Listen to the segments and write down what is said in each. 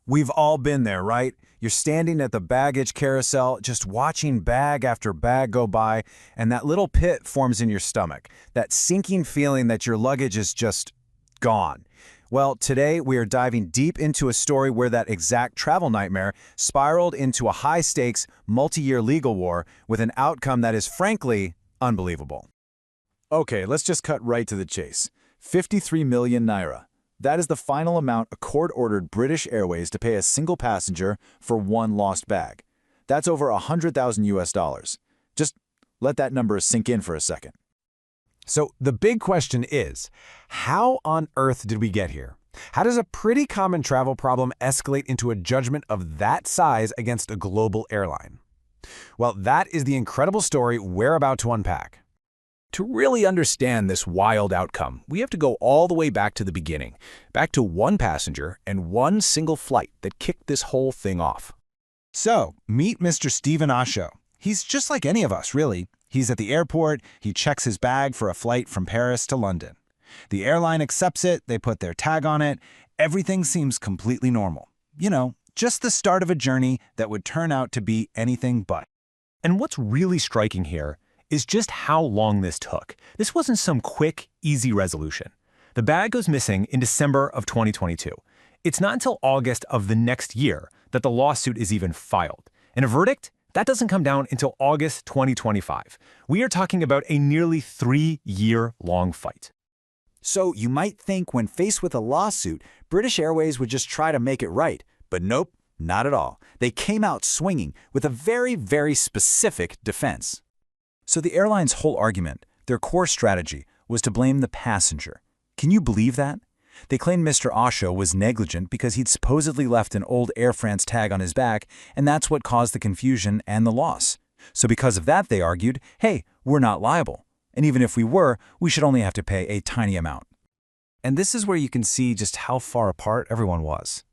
We've all been there, right? You're standing at the baggage carousel, just watching bag after bag go by, and that little pit forms in your stomach, that sinking feeling that your luggage is just gone. Well, today we are diving deep into a story where that exact travel nightmare spiraled into a high-stakes, multi-year legal war with an outcome that is frankly unbelievable. Okay, let's just cut right to the chase. 53 million naira. That is the final amount a court ordered British Airways to pay a single passenger for one lost bag. That's over 100,000 US dollars. Just let that number sink in for a second. So the big question is, how on earth did we get here? How does a pretty common travel problem escalate into a judgment of that size against a global airline? Well, that is the incredible story we're about to unpack. To really understand this wild outcome, we have to go all the way back to the beginning, back to one passenger and one single flight that kicked this whole thing off. So, meet Mr. Stephen Osho. He's just like any of us, really. He's at the airport, he checks his bag for a flight from Paris to London. The airline accepts it, they put their tag on it, everything seems completely normal. You know, just the start of a journey that would turn out to be anything but. And what's really striking here is just how long this took. This wasn't some quick, easy resolution. The bag goes missing in December of 2022. It's not until August of the next year that the lawsuit is even filed. And a verdict? That doesn't come down until August 2025. We are talking about a nearly 3-year-long fight. So you might think when faced with a lawsuit, British Airways would just try to make it right. But nope, not at all. They came out swinging with a very, very specific defense. So the airline's whole argument, their core strategy, was to blame the passenger. Can you believe that? They claimed Mr. Osho was negligent because he'd supposedly left an old Air France tag on his back, and that's what caused the confusion and the loss. So because of that, they argued, hey, we're not liable. And even if we were, we should only have to pay a tiny amount. And this is where you can see just how far apart everyone was.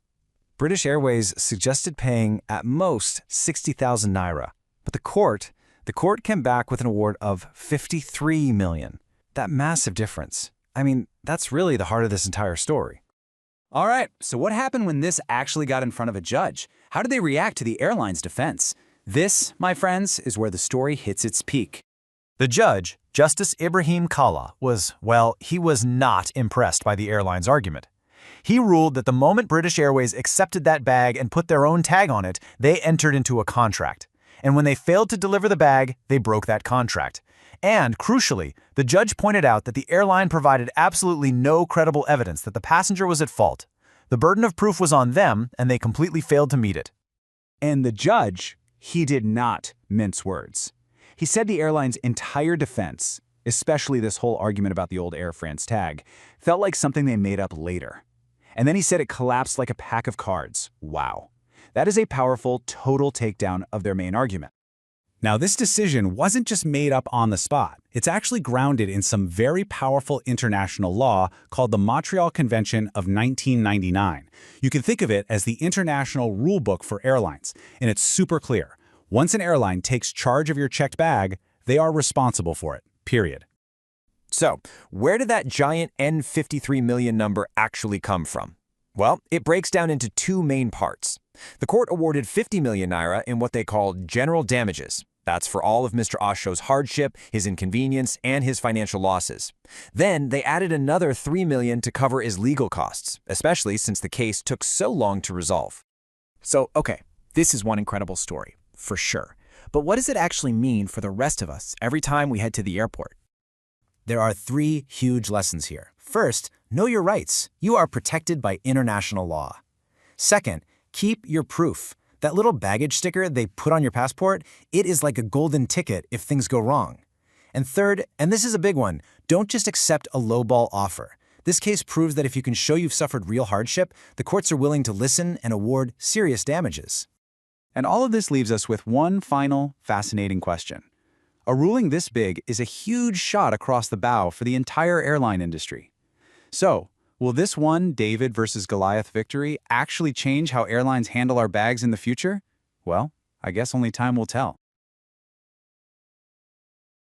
British Airways suggested paying at most 60,000 naira, but the court came back with an award of 53 million. That massive difference. I mean, that's really the heart of this entire story. All right, so what happened when this actually got in front of a judge? How did they react to the airline's defense? This, my friends, is where the story hits its peak. The judge, Justice Ibrahim Kala, he was not impressed by the airline's argument. He ruled that the moment British Airways accepted that bag and put their own tag on it, they entered into a contract. And when they failed to deliver the bag, they broke that contract. And, crucially, the judge pointed out that the airline provided absolutely no credible evidence that the passenger was at fault. The burden of proof was on them, and they completely failed to meet it. And the judge, he did not mince words. He said the airline's entire defense, especially this whole argument about the old Air France tag, felt like something they made up later. And then he said it collapsed like a pack of cards. Wow. That is a powerful, total takedown of their main argument. Now, this decision wasn't just made up on the spot. It's actually grounded in some very powerful international law called the Montreal Convention of 1999. You can think of it as the international rule book for airlines, and it's super clear. Once an airline takes charge of your checked bag, they are responsible for it, period. So, where did that giant N53 million number actually come from? Well, it breaks down into two main parts. The court awarded 50 million naira in what they called general damages. That's for all of Mr. Osho's hardship, his inconvenience, and his financial losses. Then they added another 3 million to cover his legal costs, especially since the case took so long to resolve. So, okay, this is one incredible story, for sure. But what does it actually mean for the rest of us every time we head to the airport? There are 3 huge lessons here. First, know your rights. You are protected by international law. Second, keep your proof. That little baggage sticker they put on your passport, it is like a golden ticket if things go wrong. And third, and this is a big one, don't just accept a lowball offer. This case proves that if you can show you've suffered real hardship, the courts are willing to listen and award serious damages. And all of this leaves us with one final, fascinating question. A ruling this big is a huge shot across the bow for the entire airline industry. So, will this one David versus Goliath victory actually change how airlines handle our bags in the future? Well, I guess only time will tell.